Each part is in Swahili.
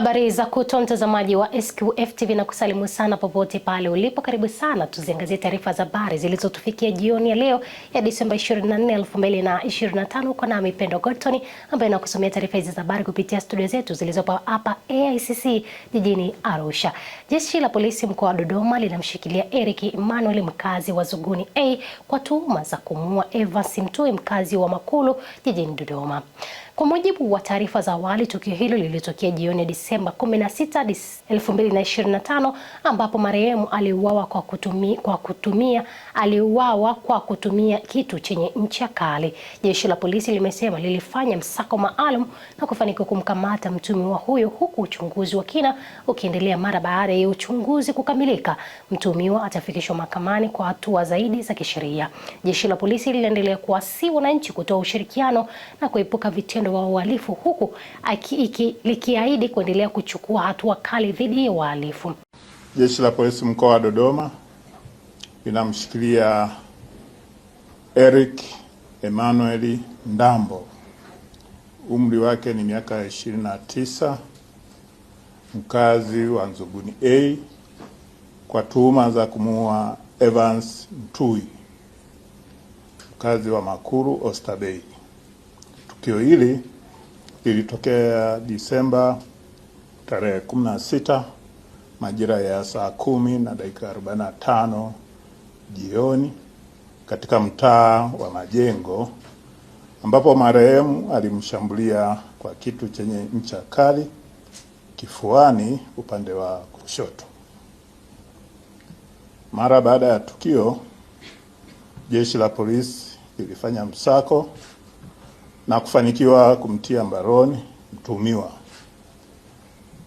Habari za kutwa mtazamaji wa SQF TV na kusalimu sana popote pale ulipo. Karibu sana tuziangazie taarifa za habari zilizotufikia jioni ya leo ya Disemba 24, 2025 kwa nami Pendo Gortoni ambaye nakusomea taarifa hizi za habari kupitia studio zetu zilizopo hapa AICC jijini Arusha. Jeshi la polisi mkoa wa Dodoma linamshikilia Eric Emmanuel mkazi wa Zuguni A kwa tuhuma za kumuua Evans Mtui mkazi wa Makulu jijini Dodoma. Kwa mujibu wa taarifa za awali, tukio hilo lilitokea jioni ya Disemba 16, 2025 ambapo marehemu aliuawa kwa kutumia kitu chenye ncha kali. Jeshi la polisi limesema lilifanya msako maalum na kufanikiwa kumkamata mtuhumiwa huyo, huku uchunguzi wa kina ukiendelea. Mara baada ya uchunguzi kukamilika, mtuhumiwa atafikishwa mahakamani kwa hatua zaidi za kisheria. Jeshi la polisi linaendelea kuwasihi wananchi kutoa ushirikiano na kuepuka vitendo wa uhalifu, huku likiahidi kuendelea kuchukua hatua kali dhidi ya wahalifu. Jeshi la polisi mkoa wa Dodoma linamshikilia Eric Emmanuel Ndambo, umri wake ni miaka 29, mkazi wa Zuguni A kwa tuhuma za kumuua Evans Mtui mkazi wa Makulu Oysterbay. Tukio hili lilitokea Disemba tarehe 16 majira ya saa 10:45 jioni katika mtaa wa Majengo, ambapo marehemu alimshambulia kwa kitu chenye ncha kali kifuani upande wa kushoto. Mara baada ya tukio, jeshi la polisi lilifanya msako na kufanikiwa kumtia mbaroni mtuhumiwa.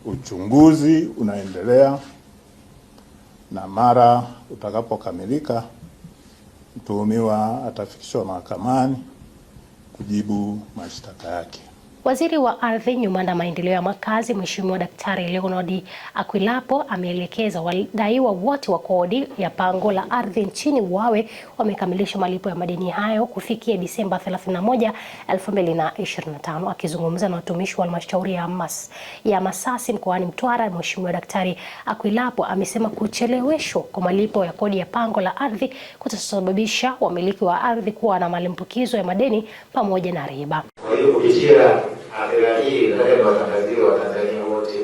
Uchunguzi unaendelea na mara utakapokamilika, mtuhumiwa atafikishwa mahakamani kujibu mashtaka yake. Waziri wa Ardhi, Nyumba na Maendeleo ya Makazi, Mheshimiwa Daktari Leonard Akwilapo ameelekeza wadaiwa wote wa kodi ya pango la ardhi nchini wawe wamekamilisha malipo ya madeni hayo kufikia Disemba 31, 2025. Akizungumza na watumishi wa halmashauri ya Masasi mkoani Mtwara, Mheshimiwa Daktari Akwilapo amesema kucheleweshwa kwa malipo ya kodi ya pango la ardhi kutasababisha wamiliki wa ardhi kuwa na malimbukizo ya madeni pamoja na riba. Kwa hiyo kupitia athira hii nataka niwatangazia Watanzania wote,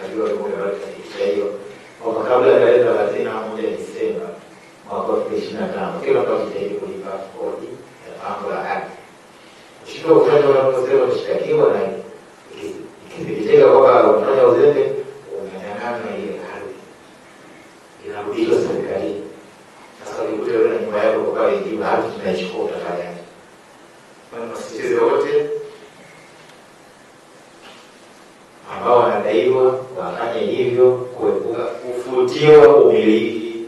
najua kupitia hiyo kwamba kabla ya tarehe 31 Disemba mwaka 2025 kila mtu ajitahidi kulipa kodi ya pango la ardhi. Ushindwa kufanya wanaposema kushtakiwa na ikithibitika kwamba unafanya uzembe, unanyang'anywa ile ardhi, inarudishwa serikalini. Sasa ukikuta wewe na nyumba yako kwa hiyo ardhi tunaichukua, utafanya wasitize wote ambao wanadaiwa wafanye hivyo kuepuka kufutiwa umiliki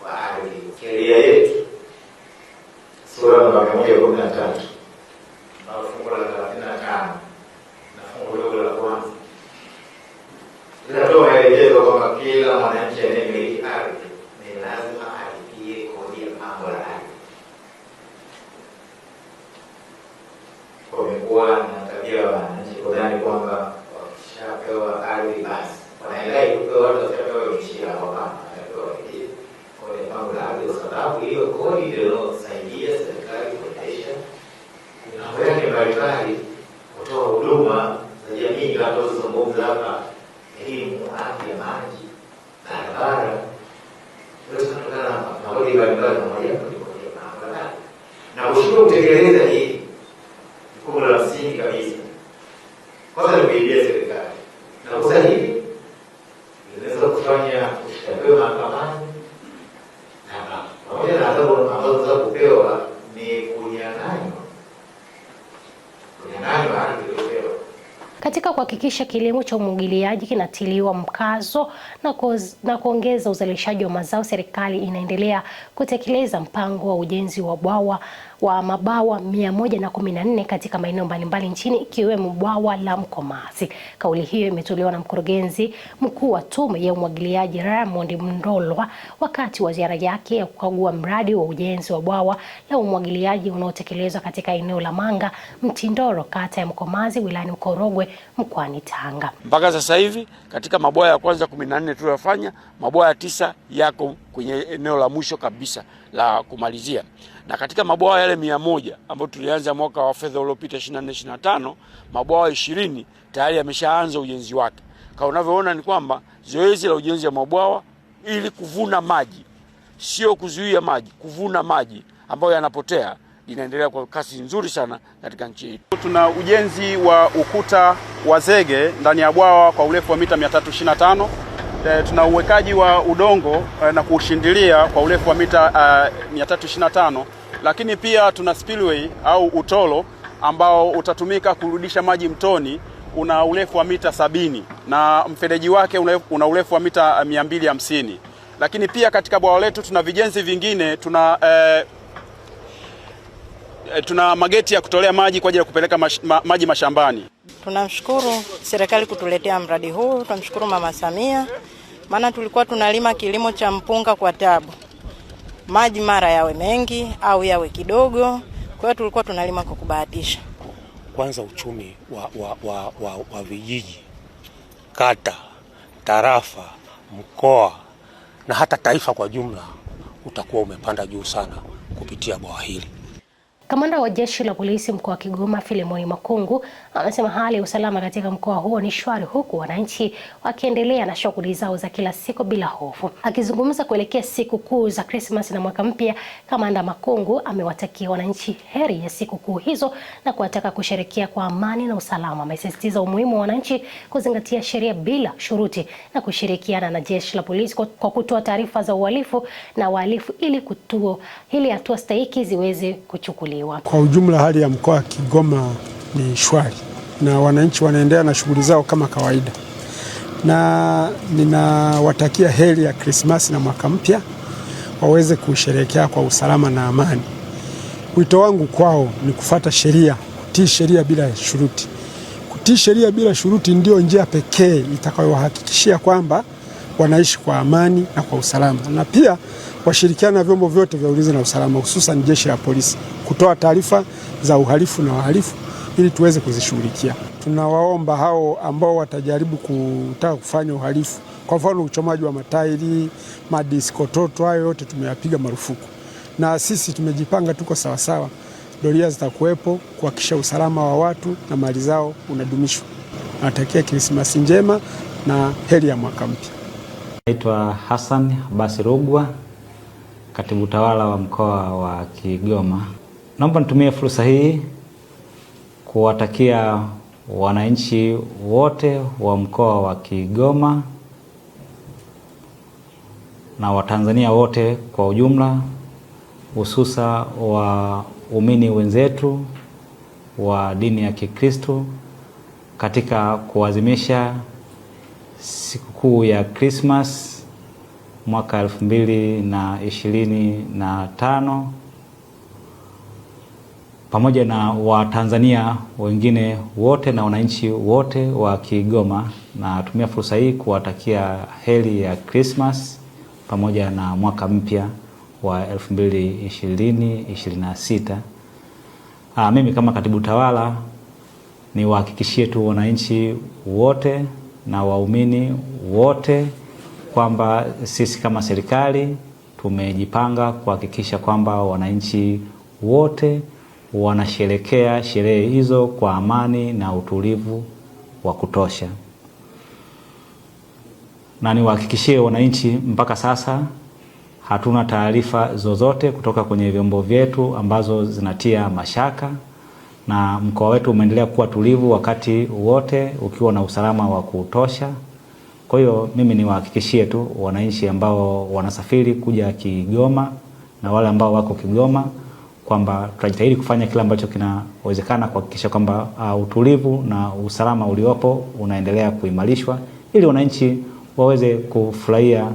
wa ardhi. Sheria yetu sura namba 113 na fungu la 35 na fungu dogo la kwanza linatoa maelekezo kwamba kila mwananchi anayemiliki ardhi ni lazima alipie kodi ya pango la ardhi. Wamekuwa na tabia ya wananchi kudhani kwamba wakishapewa ardhi basi wanaendelea kupewa, watu washapewa mishia kwa kama wanapewa ile kodi ya pango la ardhi, kwa sababu hiyo kodi ndio inayosaidia serikali kuendesha mambo yake mbalimbali, kutoa huduma za jamii kama tunazozungumza hapa, elimu, afya, maji, barabara, yote kutokana na kodi mbalimbali pamoja na kodi ya pango la ardhi. Na kushindwa kutekeleza hii kuna la msingi kabisa. Kwanza ni kuidia serikali. Na kwa hivi inaweza kufanya kushtakiwa mahakamani na pamoja na adhabu ambazo za kupewa ni kunyang'anywa ardhi iliyopewa. Katika kuhakikisha kilimo cha umwagiliaji kinatiliwa mkazo na kuongeza uzalishaji wa mazao, serikali inaendelea kutekeleza mpango wa ujenzi wa mabawa 114 katika maeneo mbalimbali nchini ikiwemo bwawa la Mkomazi. Kauli hiyo imetolewa na mkurugenzi mkuu wa Tume ya Umwagiliaji Raymond Mndolwa wakati wa ziara yake ya kukagua mradi wa ujenzi wa bwawa la umwagiliaji unaotekelezwa katika eneo la Manga Mtindoro, kata ya Mkomazi, wilayani Korogwe, mkoa mkoani Tanga. Mpaka sasa hivi katika mabwawa ya kwanza 14 tuliyofanya, mabwawa 9 yako kwenye eneo la mwisho kabisa la kumalizia. Na katika mabwawa yale 100 ambayo tulianza mwaka wa fedha uliopita 24-25, mabwawa 20 tayari yameshaanza ujenzi wake. Kama unavyoona ni kwamba zoezi la ujenzi wa mabwawa ili kuvuna maji, sio kuzuia maji, kuvuna maji ambayo yanapotea, linaendelea kwa kasi nzuri sana katika nchi yetu. Tuna ujenzi wa ukuta wa zege ndani ya bwawa kwa urefu wa mita 325. Tuna uwekaji wa udongo na kuushindilia kwa urefu wa mita 325, lakini pia tuna spillway au utolo ambao utatumika kurudisha maji mtoni, una urefu wa mita 70 na mfereji wake una urefu wa mita 250. Lakini pia katika bwawa letu tuna vijenzi vingine, tuna mageti ya kutolea maji kwa ajili ya kupeleka maji mashambani. Tunamshukuru serikali kutuletea mradi huu, tunamshukuru Mama Samia, maana tulikuwa tunalima kilimo cha mpunga kwa tabu. Maji mara yawe mengi au yawe kidogo, kwa hiyo tulikuwa tunalima kwa kubahatisha. Kwanza uchumi wa vijiji, kata, tarafa, mkoa na hata taifa kwa jumla utakuwa umepanda juu sana kupitia bwawa hili. Kamanda wa Jeshi la Polisi mkoa wa Kigoma Philemon Makungu amesema hali ya usalama katika mkoa huo ni shwari, huku wananchi wakiendelea na shughuli zao za kila siku bila hofu. Akizungumza kuelekea siku kuu za Christmas na mwaka mpya, Kamanda Makungu amewatakia wananchi heri ya siku kuu hizo na kuwataka kusherehekea kwa amani na usalama. Amesisitiza umuhimu wa wananchi kuzingatia sheria bila shuruti na kushirikiana na Jeshi la Polisi kwa kutoa taarifa za uhalifu na wahalifu ili hatua stahiki ziweze kuchukuliwa. Kwa ujumla hali ya mkoa wa Kigoma ni shwari na wananchi wanaendelea na shughuli zao kama kawaida, na ninawatakia heri ya Krismasi na mwaka mpya, waweze kusherehekea kwa usalama na amani. Wito wangu kwao ni kufuata sheria, kutii sheria bila shuruti. Kutii sheria bila shuruti ndio njia pekee itakayowahakikishia kwamba wanaishi kwa amani na kwa usalama, na pia washirikiana na vyombo vyote vya ulinzi na usalama, hususan Jeshi la Polisi kutoa taarifa za uhalifu na wahalifu ili tuweze kuzishughulikia. Tunawaomba hao ambao watajaribu kutaka kufanya uhalifu, kwa mfano uchomaji wa matairi, madiskototo, hayo yote tumeyapiga marufuku, na sisi tumejipanga, tuko sawasawa. Doria zitakuwepo kuhakikisha usalama wa watu na mali zao unadumishwa. Natakia Krismasi njema na heri ya mwaka mpya. Naitwa Hassan Basirugwa, Katibu Tawala wa mkoa wa Kigoma. Naomba nitumie fursa hii kuwatakia wananchi wote wa mkoa wa Kigoma na Watanzania wote kwa ujumla, hususa waumini wenzetu wa dini ya Kikristo katika kuadhimisha sikukuu ya Christmas mwaka 2025 pamoja na Watanzania wengine wote na wananchi wote wa Kigoma. Na tumia fursa hii kuwatakia heri ya Christmas pamoja na mwaka mpya wa 2026. Mimi kama Katibu Tawala niwahakikishie tu wananchi wote na waumini wote kwamba sisi kama serikali tumejipanga kuhakikisha kwamba wananchi wote wanasherehekea sherehe hizo kwa amani na utulivu wa kutosha. Na niwahakikishie wananchi, mpaka sasa hatuna taarifa zozote kutoka kwenye vyombo vyetu ambazo zinatia mashaka, na mkoa wetu umeendelea kuwa tulivu wakati wote ukiwa na usalama wa kutosha. Kwa hiyo mimi niwahakikishie tu wananchi ambao wanasafiri kuja Kigoma na wale ambao wako Kigoma kwamba tutajitahidi kufanya kila ambacho kinawezekana kuhakikisha kwamba utulivu na usalama uliopo unaendelea kuimarishwa ili wananchi waweze kufurahia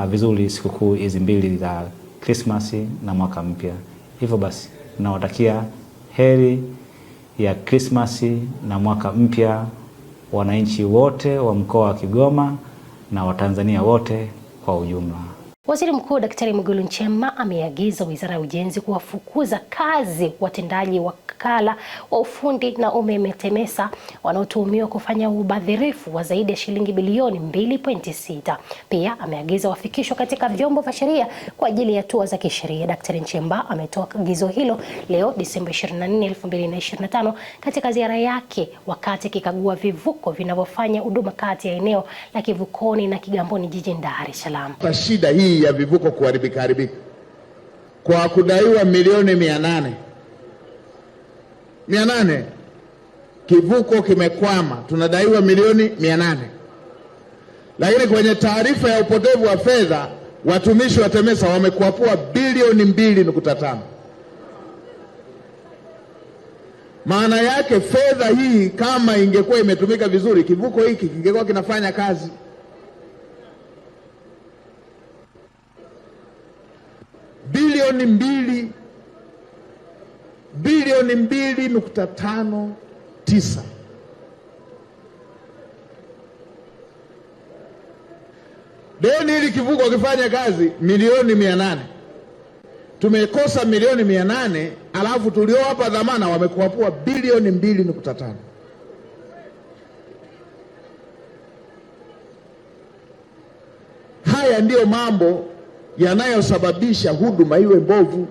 vizuri sikukuu hizi mbili za Christmas na mwaka mpya. Hivyo basi nawatakia heri ya Christmas na mwaka mpya wananchi wote wa mkoa wa Kigoma na Watanzania wote kwa ujumla. Waziri Mkuu Daktari Mwigulu Nchemba ameagiza Wizara ya Ujenzi kuwafukuza kazi watendaji wakala wa ufundi na umeme TEMESA wanaotuhumiwa kufanya ubadhirifu wa zaidi ya shilingi bilioni 2.6. Pia ameagiza wafikishwe katika vyombo vya sheria kwa ajili ya hatua za kisheria. Daktari Nchemba ametoa agizo hilo leo Disemba 24, 2025 katika ziara yake wakati akikagua vivuko vinavyofanya huduma kati ya eneo la Kivukoni na Kigamboni jijini Dar es Salaam. Shida hii ya vivuko kuharibika kwa kudaiwa milioni 800 kivuko kimekwama, tunadaiwa milioni 800, lakini kwenye taarifa ya upotevu wa fedha watumishi wa TEMESA wamekwapua bilioni 2.5. Maana yake fedha hii kama ingekuwa imetumika vizuri, kivuko hiki kingekuwa kinafanya kazi. Bilioni 2.59. Deni hili kivuko kifanya kazi milioni 800. Tumekosa milioni 800, alafu tuliowapa dhamana wamekuapua bilioni 2.5. Haya ndiyo mambo yanayosababisha huduma iwe mbovu,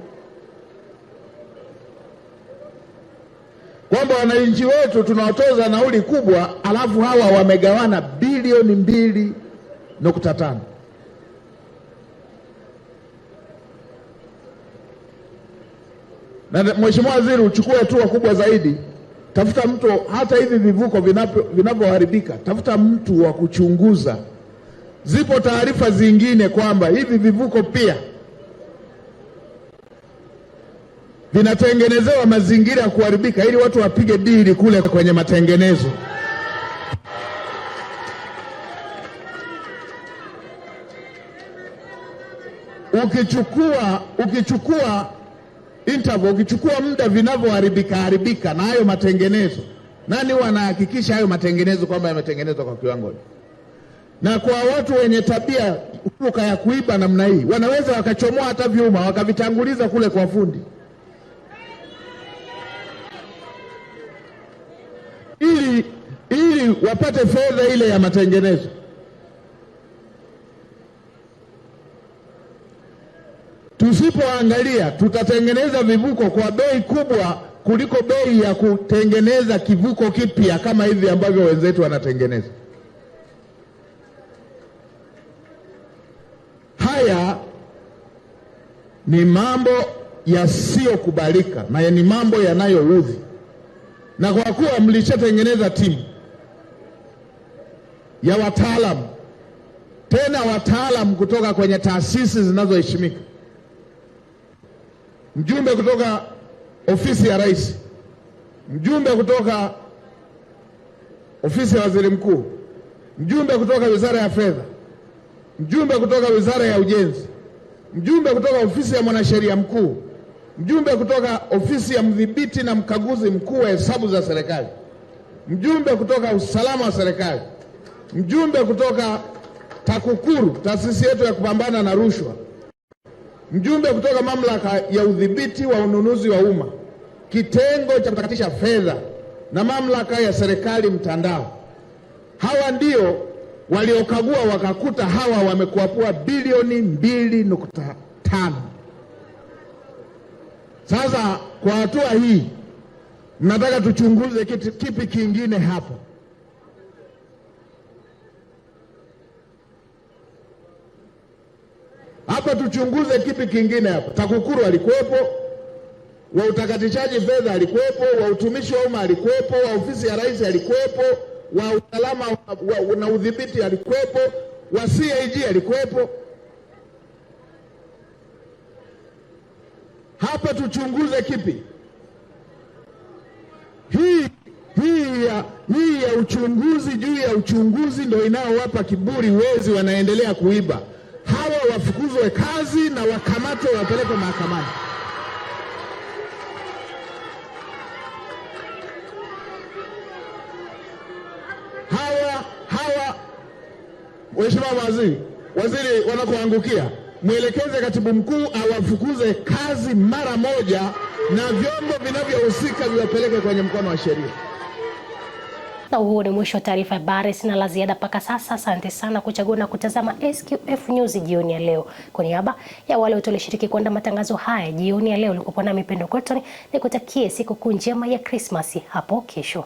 kwamba wananchi wetu tunawatoza nauli kubwa, alafu hawa wamegawana bilioni 2.5. Na Mheshimiwa Waziri, uchukue hatua kubwa zaidi. Tafuta mtu, hata hivi vivuko vinavyoharibika, tafuta mtu wa kuchunguza. Zipo taarifa zingine kwamba hivi vivuko pia vinatengenezewa mazingira ya kuharibika ili watu wapige dili kule kwenye matengenezo. Ukichukua muda vinavyoharibika na hayo matengenezo, nani wanahakikisha hayo matengenezo kwamba yametengenezwa kwa kiwango? Na kwa watu wenye tabia huruka ya kuiba namna hii, wanaweza wakachomoa hata vyuma wakavitanguliza kule kwa fundi ili wapate fedha ile ya matengenezo. Tusipoangalia tutatengeneza vivuko kwa bei kubwa kuliko bei ya kutengeneza kivuko kipya kama hivi ambavyo wenzetu wanatengeneza. Haya ni mambo yasiyokubalika na ni mambo yanayoudhi. Na kwa kuwa mlishatengeneza timu ya wataalamu, tena wataalamu kutoka kwenye taasisi zinazoheshimika, mjumbe kutoka ofisi ya Rais, mjumbe kutoka ofisi ya Waziri Mkuu, mjumbe kutoka Wizara ya Fedha, mjumbe kutoka Wizara ya Ujenzi, mjumbe kutoka ofisi ya Mwanasheria Mkuu, mjumbe kutoka ofisi ya Mdhibiti na Mkaguzi Mkuu wa Hesabu za Serikali, mjumbe kutoka Usalama wa Serikali, mjumbe kutoka TAKUKURU, taasisi yetu ya kupambana na rushwa, mjumbe kutoka Mamlaka ya Udhibiti wa Ununuzi wa Umma, kitengo cha kutakatisha fedha na Mamlaka ya Serikali Mtandao. Hawa ndio waliokagua wakakuta hawa wamekuapua bilioni 2.5. Sasa kwa hatua hii mnataka tuchunguze kipi kingine hapo? Hapa tuchunguze kipi kingine hapo? TAKUKURU alikuwepo, wa utakatishaji fedha alikuwepo, wa utumishi wa umma alikuwepo, wa ofisi ya Rais alikuwepo, wa usalama na udhibiti alikuwepo, wa CAG alikuwepo. Hapa tuchunguze kipi? Hii ya uchunguzi juu ya uchunguzi ndio inaowapa kiburi wezi wanaendelea kuiba. Hawa wafukuzwe kazi na wakamatwe wapelekwe mahakamani. Hawa Mheshimiwa Waziri wanakoangukia mwelekeze katibu mkuu awafukuze kazi mara moja na vyombo vinavyohusika viwapeleke kwenye mkono wa sheria. Na huo ni mwisho wa taarifa ya habari. Sina la ziada mpaka sasa. Asante sana kuchagua na kutazama SQF News jioni ya leo. Kwa niaba ya wale wote walioshiriki kuandaa matangazo haya jioni ya leo, ulikuwa nami Pendo Cotton, nikutakie siku kuu njema ya Christmas hapo kesho.